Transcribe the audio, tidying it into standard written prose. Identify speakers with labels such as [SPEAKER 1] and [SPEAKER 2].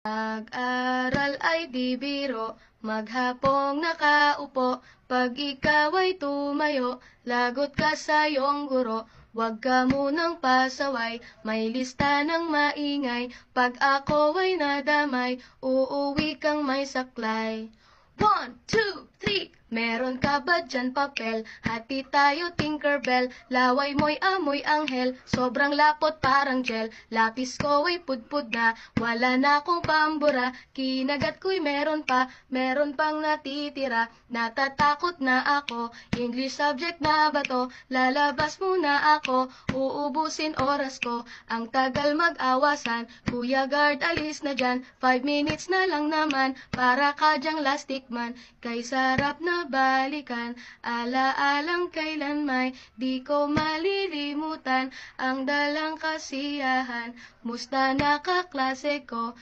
[SPEAKER 1] Pag-aral ay di biro, maghapong nakaupo, pag ikaw ay tumayo, lagot ka sa iyong guro. Huwag ka munang pasaway, may lista ng maingay, pag ako ay nadamay, uuwi kang may saklay. 1, 2, 3, meron ka ba dyan papel? Hati tayo Tinkerbell, laway mo'y amoy anghel, sobrang lapot parang gel, lapis ko ay pudpud na, wala na akong pambura, kinagat ko'y meron pang natitira, natatakot na ako, English subject na ba to? Lalabas muna ako, uubusin oras ko, ang tagal mag-awasan, Kuya Guard alis na dyan, 5 minutes na lang naman, para ka dyang lastic man, kay sarap na balikan, alaalang kailan may di ko malilimutan, ang dalang kasiyahan, musta na kaklase ko,